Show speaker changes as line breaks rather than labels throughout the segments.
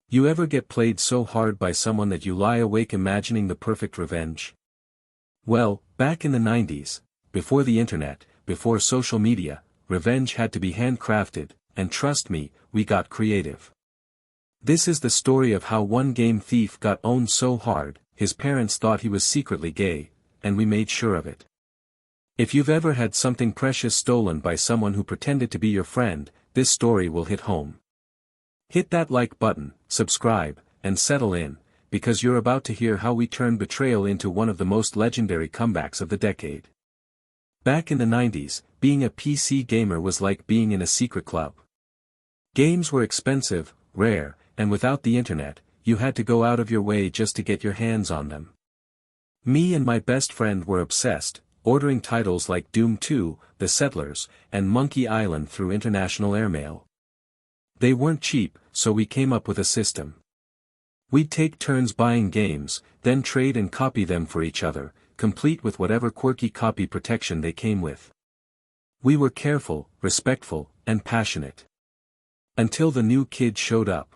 You ever get played so hard by someone that you lie awake imagining the perfect revenge? Well, back in the 90s, before the internet, before social media, revenge had to be handcrafted, and trust me, we got creative. This is the story of how one game thief got owned so hard, his parents thought he was secretly gay, and we made sure of it. If you've ever had something precious stolen by someone who pretended to be your friend, this story will hit home. Hit that like button, subscribe, and settle in, because you're about to hear how we turned Betrayal into one of the most legendary comebacks of the decade. Back in the 90s, being a PC gamer was like being in a secret club. Games were expensive, rare, and without the internet, you had to go out of your way just to get your hands on them. Me and my best friend were obsessed, ordering titles like Doom 2, The Settlers, and Monkey Island through international airmail. They weren't cheap, so we came up with a system. We'd take turns buying games, then trade and copy them for each other, complete with whatever quirky copy protection they came with. We were careful, respectful, and passionate. Until the new kid showed up.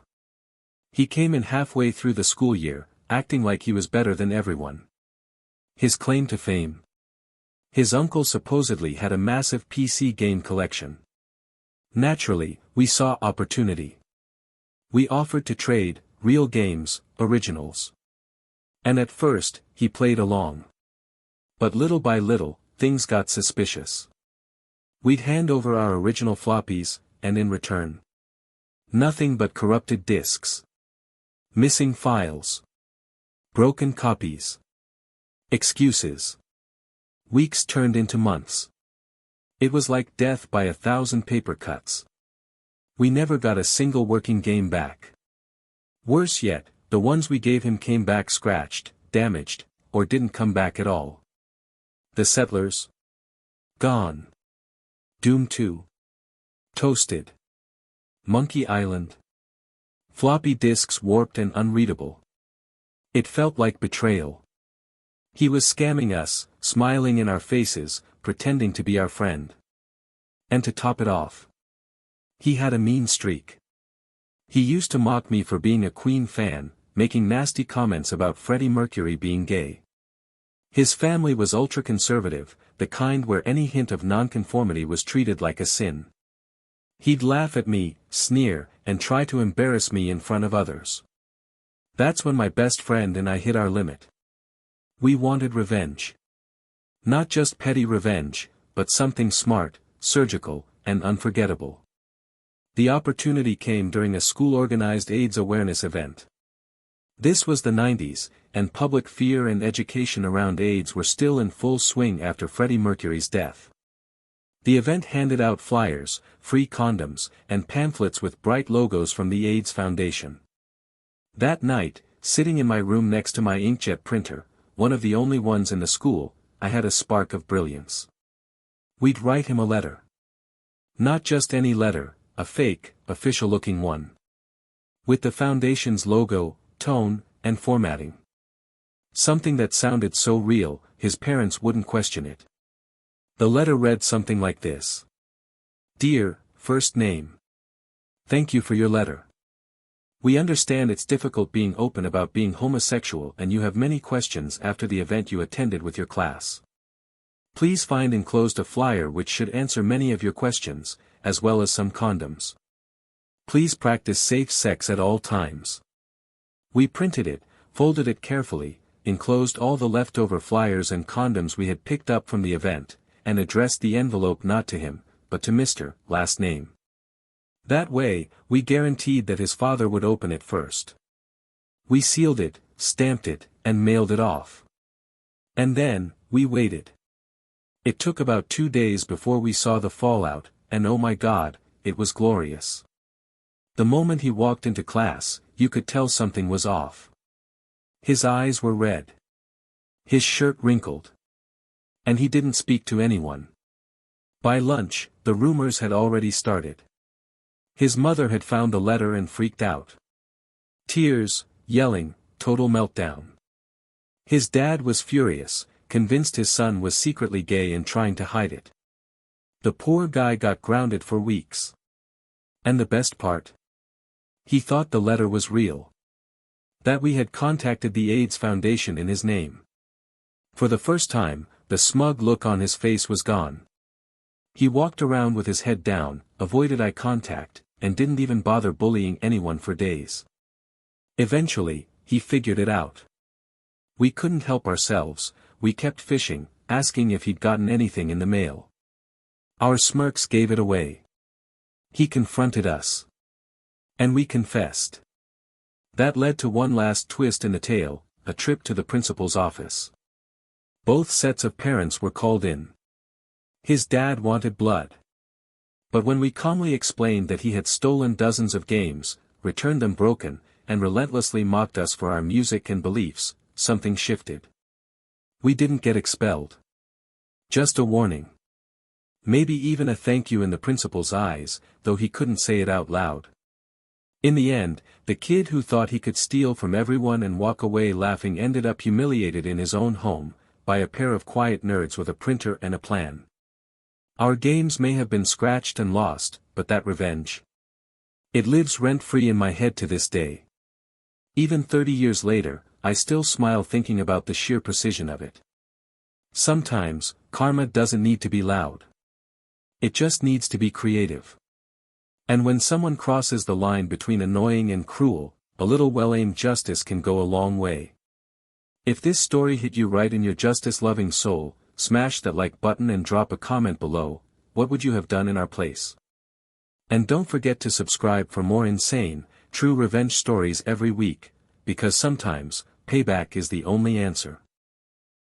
He came in halfway through the school year, acting like he was better than everyone. His claim to fame? His uncle supposedly had a massive PC game collection. Naturally, we saw opportunity. We offered to trade, real games, originals. And at first, he played along. But little by little, things got suspicious. We'd hand over our original floppies, and in return, nothing but corrupted disks. Missing files. Broken copies. Excuses. Weeks turned into months. It was like death by 1,000 paper cuts. We never got a single working game back. Worse yet, the ones we gave him came back scratched, damaged, or didn't come back at all. The Settlers? Gone. Doom 2. Toasted. Monkey Island. Floppy disks warped and unreadable. It felt like betrayal. He was scamming us, smiling in our faces, pretending to be our friend. And to top it off, he had a mean streak. He used to mock me for being a Queen fan, making nasty comments about Freddie Mercury being gay. His family was ultra-conservative, the kind where any hint of nonconformity was treated like a sin. He'd laugh at me, sneer, and try to embarrass me in front of others. That's when my best friend and I hit our limit. We wanted revenge. Not just petty revenge, but something smart, surgical, and unforgettable. The opportunity came during a school-organized AIDS awareness event. This was the 90s, and public fear and education around AIDS were still in full swing after Freddie Mercury's death. The event handed out flyers, free condoms, and pamphlets with bright logos from the AIDS Foundation. That night, sitting in my room next to my inkjet printer, one of the only ones in the school, I had a spark of brilliance. We'd write him a letter. Not just any letter, a fake, official-looking one. With the Foundation's logo, tone, and formatting. Something that sounded so real, his parents wouldn't question it. The letter read something like this. Dear, first name. Thank you for your letter. We understand it's difficult being open about being homosexual and you have many questions after the event you attended with your class. Please find enclosed a flyer which should answer many of your questions, as well as some condoms. Please practice safe sex at all times. We printed it, folded it carefully, enclosed all the leftover flyers and condoms we had picked up from the event, and addressed the envelope not to him, but to Mr. Last Name. That way, we guaranteed that his father would open it first. We sealed it, stamped it, and mailed it off. And then, we waited. It took about 2 days before we saw the fallout, and oh my God, it was glorious. The moment he walked into class, you could tell something was off. His eyes were red. His shirt wrinkled. And he didn't speak to anyone. By lunch, the rumors had already started. His mother had found the letter and freaked out. Tears, yelling, total meltdown. His dad was furious, convinced his son was secretly gay and trying to hide it. The poor guy got grounded for weeks. And the best part? He thought the letter was real. That we had contacted the AIDS Foundation in his name. For the first time, the smug look on his face was gone. He walked around with his head down, avoided eye contact, and didn't even bother bullying anyone for days. Eventually, he figured it out. We couldn't help ourselves, we kept fishing, asking if he'd gotten anything in the mail. Our smirks gave it away. He confronted us. And we confessed. That led to one last twist in the tale, a trip to the principal's office. Both sets of parents were called in. His dad wanted blood. But when we calmly explained that he had stolen dozens of games, returned them broken, and relentlessly mocked us for our music and beliefs, something shifted. We didn't get expelled. Just a warning. Maybe even a thank you in the principal's eyes, though he couldn't say it out loud. In the end, the kid who thought he could steal from everyone and walk away laughing ended up humiliated in his own home, by a pair of quiet nerds with a printer and a plan. Our games may have been scratched and lost, but that revenge. It lives rent-free in my head to this day. Even 30 years later, I still smile thinking about the sheer precision of it. Sometimes, karma doesn't need to be loud. It just needs to be creative. And when someone crosses the line between annoying and cruel, a little well-aimed justice can go a long way. If this story hit you right in your justice-loving soul, smash that like button and drop a comment below. What would you have done in our place? And don't forget to subscribe for more insane, true revenge stories every week, because sometimes, payback is the only answer.